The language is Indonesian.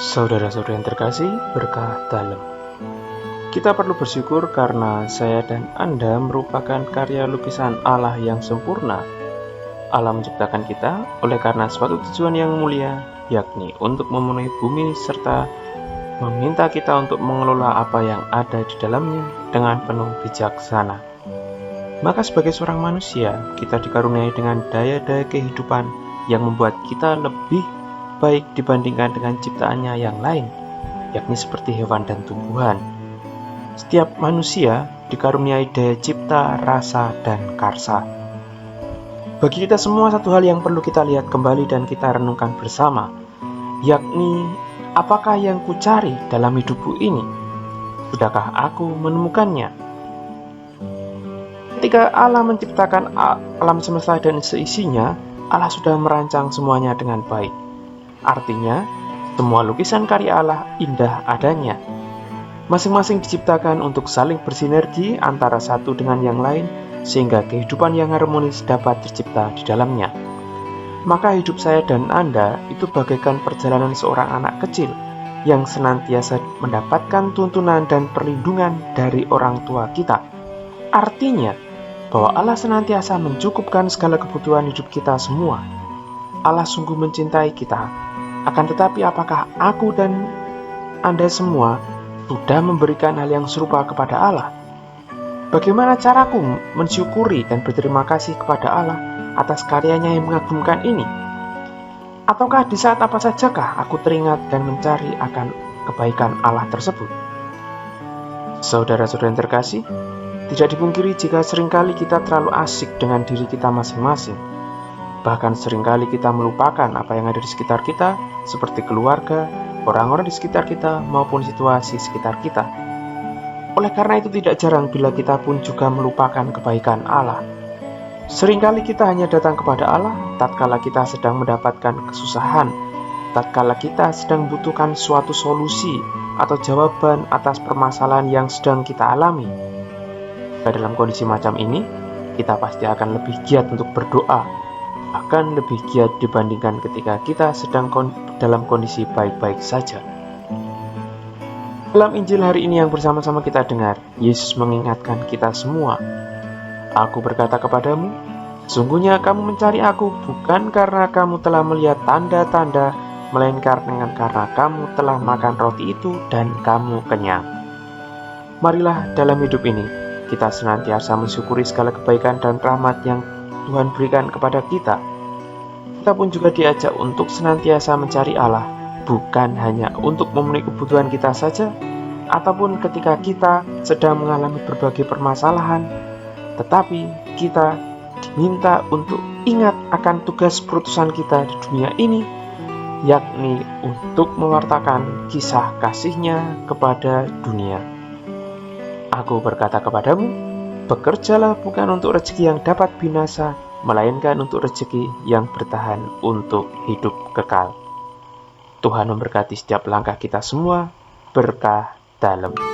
Saudara-saudara yang terkasih, berkah dalam. Kita perlu bersyukur karena saya dan Anda merupakan karya lukisan Allah yang sempurna. Allah menciptakan kita oleh karena suatu tujuan yang mulia, yakni untuk memenuhi bumi serta meminta kita untuk mengelola apa yang ada di dalamnya dengan penuh bijaksana. Maka sebagai seorang manusia, kita dikaruniai dengan daya-daya kehidupan yang membuat kita lebih baik dibandingkan dengan ciptaannya yang lain, yakni seperti hewan dan tumbuhan. Setiap manusia dikaruniai daya cipta, rasa, dan karsa. Bagi kita semua satu hal yang perlu kita lihat kembali dan kita renungkan bersama, yakni apakah yang kucari dalam hidupku ini? Sudahkah aku menemukannya? Ketika Allah menciptakan alam semesta dan seisinya, Allah sudah merancang semuanya dengan baik. Artinya, semua lukisan karya Allah indah adanya. Masing-masing diciptakan untuk saling bersinergi antara satu dengan yang lain, sehingga kehidupan yang harmonis dapat tercipta di dalamnya. Maka hidup saya dan Anda itu bagaikan perjalanan seorang anak kecil yang senantiasa mendapatkan tuntunan dan perlindungan dari orang tua kita. Artinya, bahwa Allah senantiasa mencukupkan segala kebutuhan hidup kita semua. Allah sungguh mencintai kita. Akan tetapi apakah aku dan Anda semua sudah memberikan hal yang serupa kepada Allah? Bagaimana caraku mensyukuri dan berterima kasih kepada Allah atas karyanya yang mengagumkan ini? Ataukah di saat apa sajakah aku teringat dan mencari akan kebaikan Allah tersebut? Saudara-saudara yang terkasih, tidak dipungkiri jika seringkali kita terlalu asik dengan diri kita masing-masing. Bahkan seringkali kita melupakan apa yang ada di sekitar kita, seperti keluarga, orang-orang di sekitar kita, maupun situasi sekitar kita. Oleh karena itu tidak jarang bila kita pun juga melupakan kebaikan Allah. Seringkali kita hanya datang kepada Allah tatkala kita sedang mendapatkan kesusahan, tatkala kita sedang membutuhkan suatu solusi atau jawaban atas permasalahan yang sedang kita alami. Dalam kondisi macam ini, kita pasti akan lebih giat untuk berdoa, bahkan lebih giat dibandingkan ketika kita sedang dalam kondisi baik-baik saja. Dalam Injil hari ini yang bersama-sama kita dengar, Yesus mengingatkan kita semua. Aku berkata kepadamu, sungguhnya kamu mencari aku bukan karena kamu telah melihat tanda-tanda, melainkan karena kamu telah makan roti itu dan kamu kenyang. Marilah dalam hidup ini, kita senantiasa mensyukuri segala kebaikan dan rahmat yang Tuhan berikan kepada kita. Kita pun juga diajak untuk senantiasa mencari Allah, bukan hanya untuk memenuhi kebutuhan kita saja, ataupun ketika kita sedang mengalami berbagai permasalahan, tetapi kita diminta untuk ingat akan tugas perutusan kita di dunia ini, yakni untuk mewartakan kisah kasih-Nya kepada dunia. Aku berkata kepadamu, bekerjalah bukan untuk rezeki yang dapat binasa, melainkan untuk rezeki yang bertahan untuk hidup kekal. Tuhan memberkati setiap langkah kita semua, berkah dalam.